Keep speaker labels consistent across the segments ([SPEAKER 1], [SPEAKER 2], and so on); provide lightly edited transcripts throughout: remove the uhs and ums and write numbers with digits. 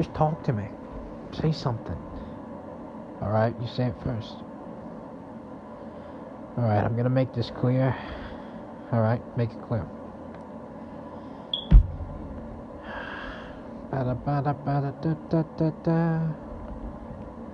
[SPEAKER 1] Just talk to me. Say something. Alright, you say it first. Alright, I'm gonna make this clear. Alright, make it clear.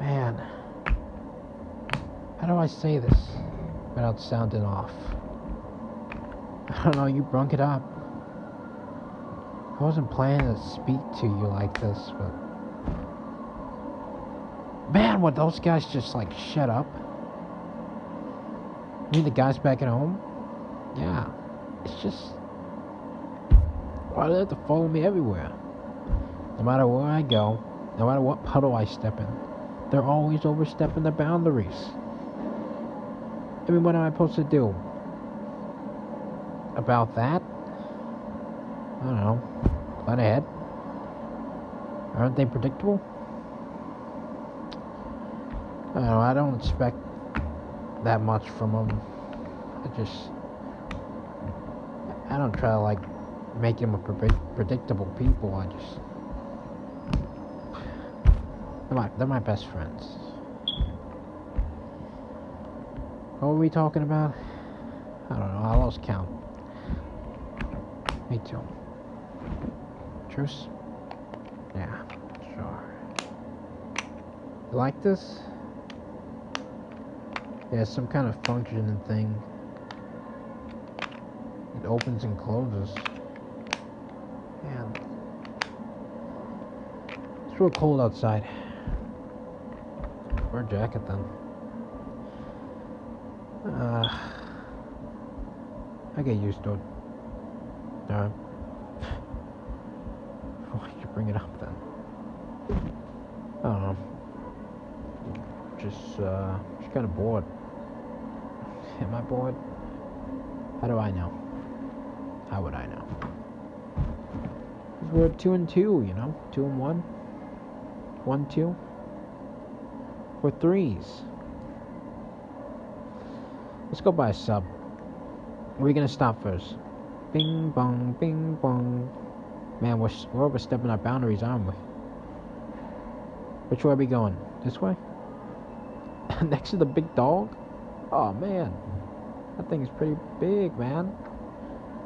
[SPEAKER 1] Man, how do I say this without sounding off? I don't know, you brung it up. I wasn't planning to speak to you like this, but... Man, would those guys just, like, shut up? You mean the guys back at home? Yeah. It's just... Why do they have to follow me everywhere? No matter where I go, no matter what puddle I step in, they're always overstepping the boundaries. I mean, what am I supposed to do? About that? I don't know. Plan ahead? Aren't they predictable? I don't know, I don't expect that much from them. I don't try to, like, make them a predictable people. They're my best friends. What were we talking about? I don't know, I lost count. Me too. Truce? Yeah, sure. You like this? Yeah, some kind of functioning thing. It opens and closes. Man. It's real cold outside. Wear a jacket then. I get used to it. Alright. Why'd you bring it up then? I don't know. Just kind of bored. Am I bored? How do I know? How would I know? 'Cause we're 2-2, you know? 2-1. 1-2. We're threes. Let's go buy a sub. Where are we gonna stop first? Bing bong, bing bong. Man, we're overstepping our boundaries, aren't we? Which way are we going? This way? Next to the big dog? Oh man, that thing is pretty big, man.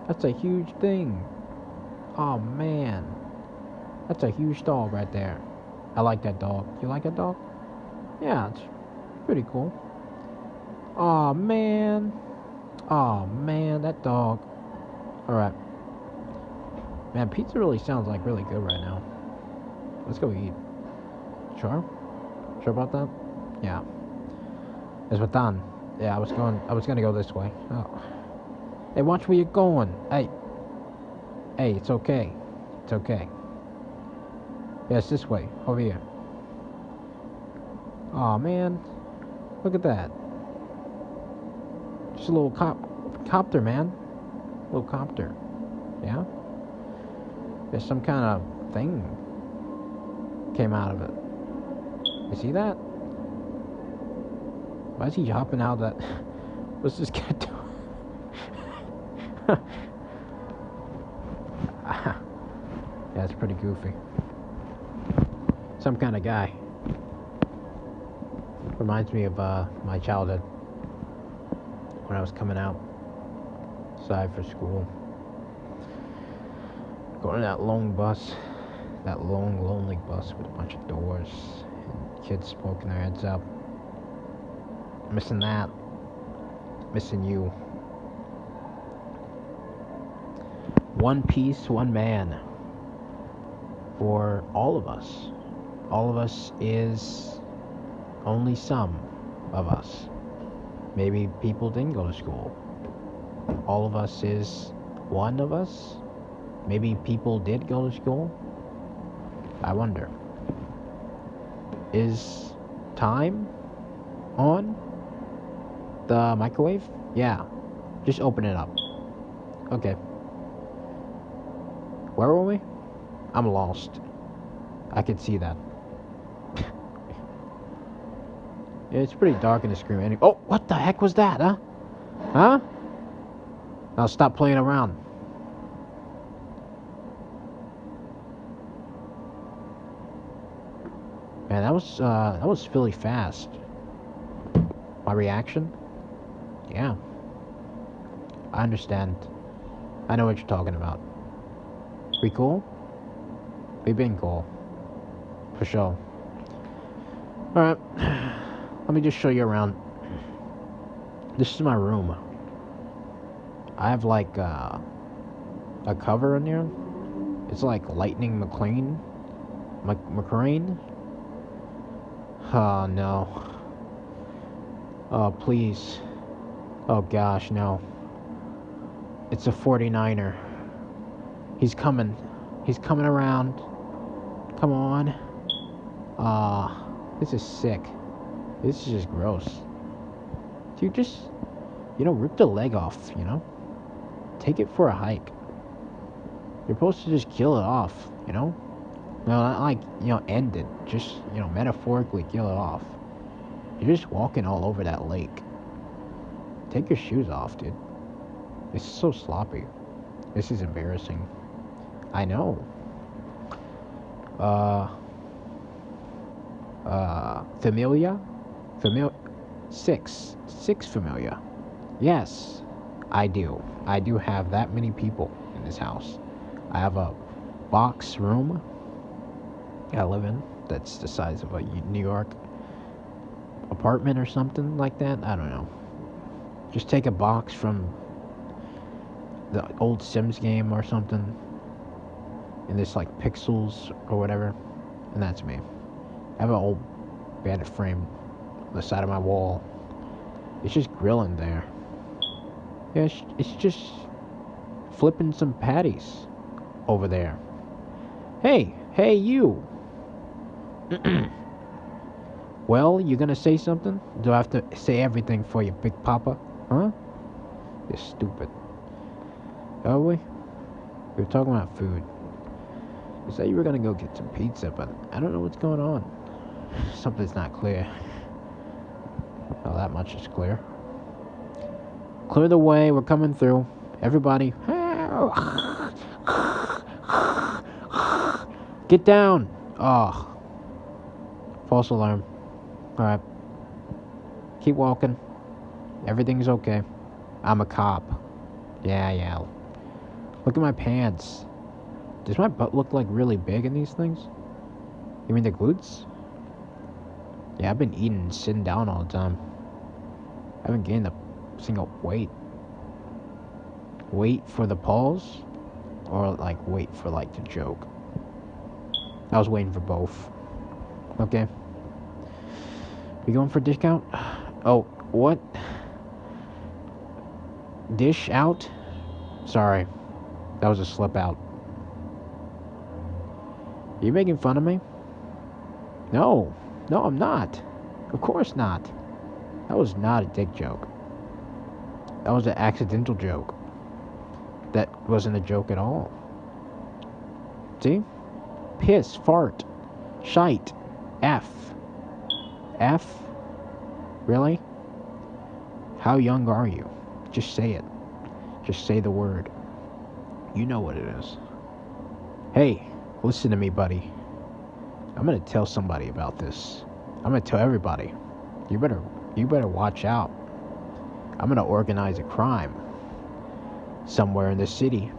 [SPEAKER 1] That's a huge thing. Oh man, that's a huge dog right there. I like that dog. You like that dog? Yeah, it's pretty cool. Oh man. Oh man, that dog. Alright. Man, pizza really sounds like really good right now. Let's go eat. Sure? Sure about that? Yeah. Es verdad. Yeah, I was gonna go this way. Oh. Hey, watch where you're going. Hey. Hey, it's okay. It's okay. Yeah, it's this way. Over here. Aw, man. Look at that. Just a little copter, man. Little copter. Yeah? There's some kind of thing came out of it. You see that? Why is he hopping out of that? What's this guy doing? Yeah, it's pretty goofy. Some kind of guy. Reminds me of my childhood. When I was coming outside for school. Going to that long bus. That long, lonely bus with a bunch of doors. And kids poking their heads up. Missing that. Missing you. One piece, one man. For all of us. All of us is only some of us. Maybe people didn't go to school. All of us is one of us. Maybe people did go to school. I wonder. Is time on the microwave? Yeah. Just open it up. Okay. Where were we? I'm lost. I could see that. Yeah, it's pretty dark in the screen. Oh, what the heck was that, huh? Huh? Now stop playing around. Man, that was really fast. My reaction? Yeah. I understand. I know what you're talking about. We cool? We been cool. For sure. Alright. Let me just show you around. This is my room. I have like a cover in here. It's like Lightning McQueen. McCrane? Oh no. Oh please. Oh gosh, no. It's a 49er. He's coming. He's coming around. Come on. This is sick. This is just gross. Dude, just, rip the leg off, Take it for a hike. You're supposed to just kill it off, No, not like, end it. Just, metaphorically kill it off. You're just walking all over that lake. Take your shoes off, dude. This is so sloppy. This is embarrassing. I know. Familia? Six Familia. Yes, I do. I do have that many people in this house. I have a box room I live in that's the size of a New York apartment or something like that. I don't know. Just take a box from the old Sims game or something, and this like pixels or whatever, and that's me. I have an old bandit frame on the side of my wall. It's just grilling there. Yeah, it's just flipping some patties over there. Hey you. Well, you gonna say something? Do I have to say everything for you, Big Papa? Huh? You're stupid. Are we? We were talking about food. You said you were gonna go get some pizza, but I don't know what's going on. Something's not clear. Well, that much is clear. Clear the way, we're coming through. Everybody. Get down! Oh. False alarm. Alright. Keep walking. Everything's okay. I'm a cop. Yeah. Look at my pants. Does my butt look like really big in these things? You mean the glutes? Yeah, I've been eating and sitting down all the time. I haven't gained a single weight. Wait for the pause? Or like wait for like the joke? I was waiting for both. Okay. We going for discount? Oh, what? Dish out? Sorry. That was a slip out. Are you making fun of me? No, I'm not. Of course not. That was not a dick joke. That was an accidental joke. That wasn't a joke at all. See? Piss, fart, shite, F. F? Really? How young are you? Just say it. Just say the word. You know what it is. Hey, listen to me, buddy. I'm gonna tell somebody about this. I'm gonna tell everybody. You better watch out. I'm gonna organize a crime somewhere in the city.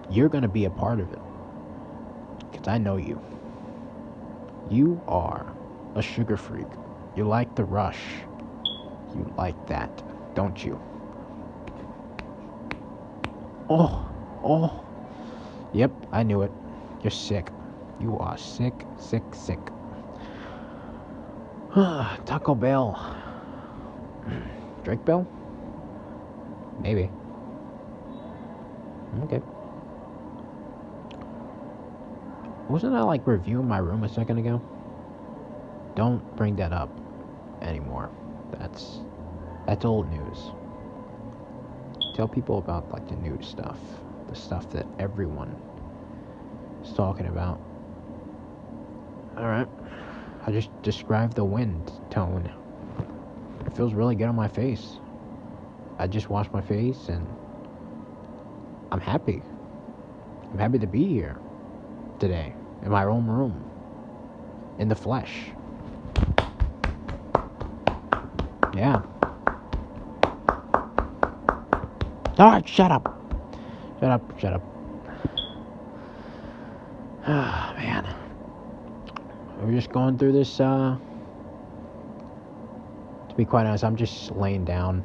[SPEAKER 1] You're gonna be a part of it. 'Cause I know you. You are a sugar freak. You like the rush. You like that, don't you? Oh. Yep, I knew it. You're sick. You are sick. Taco Bell. Drake Bell? Maybe. Okay. Wasn't I like reviewing my room a second ago? Don't bring that up anymore. That's old news. Tell people about like the new stuff. The stuff that everyone is talking about. Alright. I just described the wind tone. It feels really good on my face. I just washed my face and I'm happy. I'm happy to be here today in my own room. in the flesh. Yeah. Alright, shut up. Shut up, shut up. Ah, man. We're just going through this, to be quite honest, I'm just laying down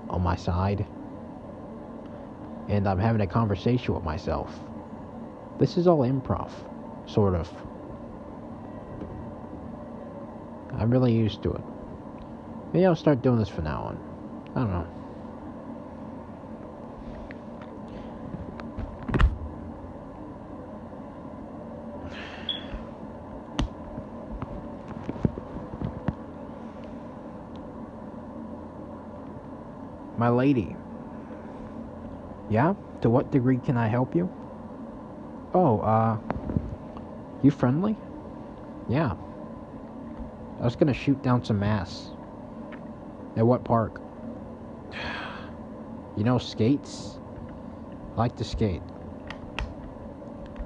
[SPEAKER 1] on my side. And I'm having a conversation with myself. This is all improv, sort of. I'm really used to it. Maybe I'll start doing this from now on. I don't know. My lady. Yeah? To what degree can I help you? Oh, you friendly? Yeah. I was gonna shoot down some mass. At what park? You know, skates? I like to skate.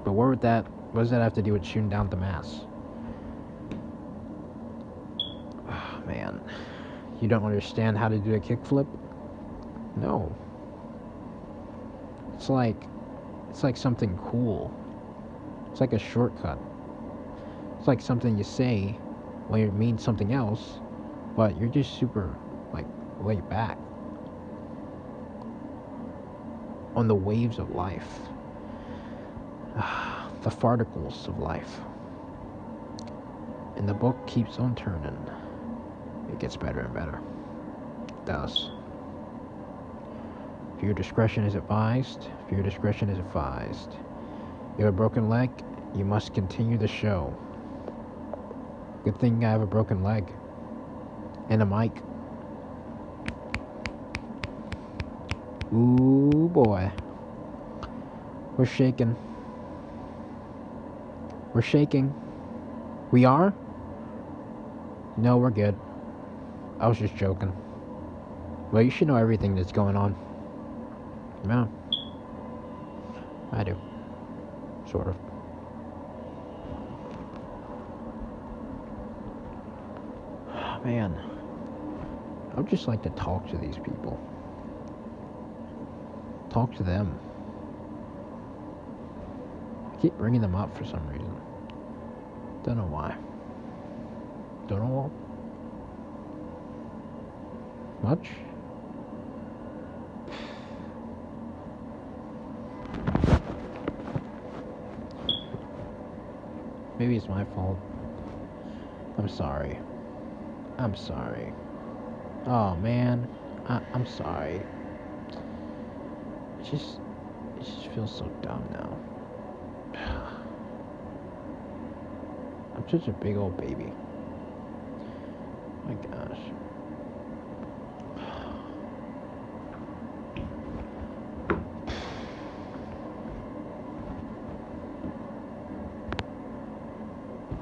[SPEAKER 1] But what does that have to do with shooting down the mass? Oh, man. You don't understand how to do a kickflip? No. It's like something cool. It's like a shortcut. It's like something you say when it means something else, but you're just super, like, laid back. On the waves of life. The farticles of life. And the book keeps on turning. It gets better and better. It does. Viewer discretion is advised. Viewer discretion is advised. You have a broken leg, you must continue the show. Good thing I have a broken leg. And a mic. Ooh boy. We're shaking. We're shaking. We are? No, we're good. I was just joking. Well, you should know everything that's going on. Yeah. I do. Sort of. Man. I would just like to talk to these people. Talk to them. I keep bringing them up for some reason. Don't know why. Don't know much. Maybe it's my fault. I'm sorry. I'm sorry. Oh man, I'm sorry. It just feels so dumb now. I'm such a big old baby. My gosh.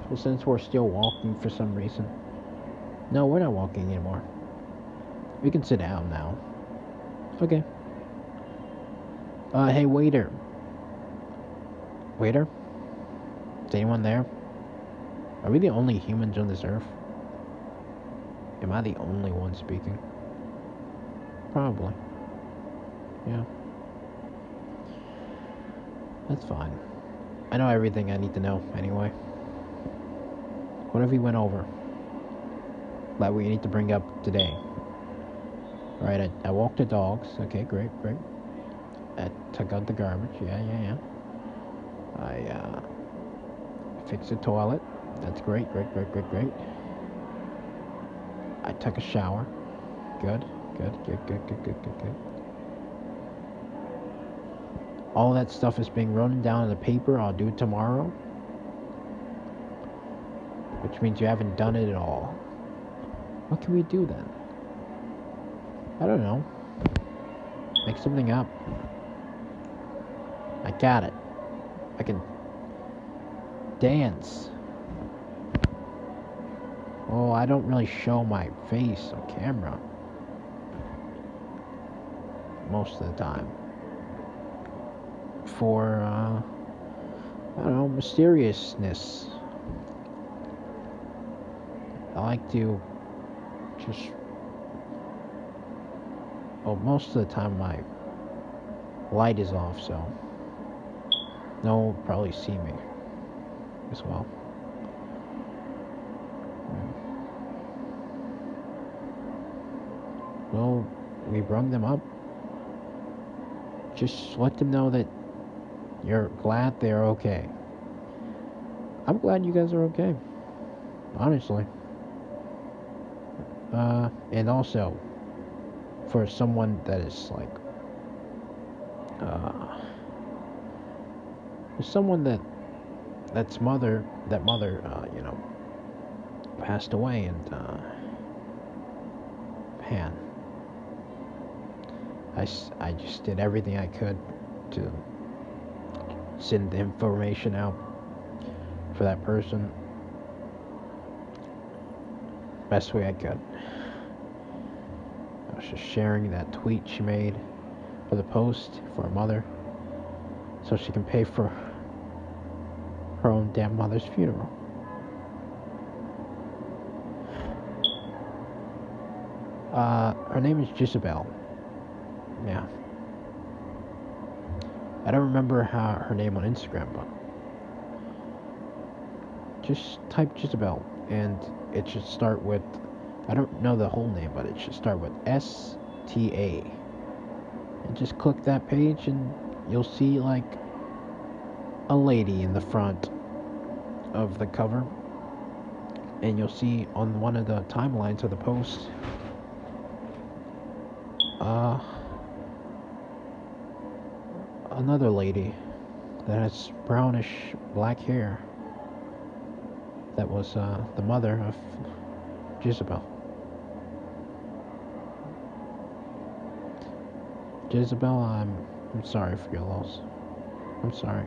[SPEAKER 1] Well, since we're still walking for some reason. No, we're not walking anymore. We can sit down now. Okay. Hey, waiter. Waiter? Is anyone there? Are we the only humans on this earth? Am I the only one speaking? Probably. Yeah. That's fine. I know everything I need to know anyway. What have we went over that we need to bring up today? Right, I walked the dogs. Okay, great. I took out the garbage. Yeah. I fixed the toilet. That's great. I took a shower. Good. All that stuff is being written down in the paper. I'll do it tomorrow. Which means you haven't done it at all. What can we do then? I don't know. Make something up. I got it. I can dance. Oh, I don't really show my face on camera. Most of the time. For, I don't know, mysteriousness. I like to just, well, most of the time my light is off, so no one will probably see me as well. Well, we rung them up. Just let them know that you're glad they're okay. I'm glad you guys are okay, honestly. And also, for someone that is like, uh, someone that mother, passed away, and man, I just did everything I could to send the information out for that person best way I could. I was just sharing that tweet she made for the post for her mother, so she can pay for her own damn mother's funeral. Her name is Jezebel. Yeah. I don't remember her name on Instagram, but just type Jezebel, and it should start with, I don't know the whole name, but it should start with STA. And just click that page, and you'll see like a lady in the front of the cover, and you'll see on one of the timelines of the post, another lady that has brownish black hair that was the mother of Jezebel. Jezebel, I'm sorry for your loss. I'm sorry.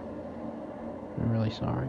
[SPEAKER 1] I'm really sorry.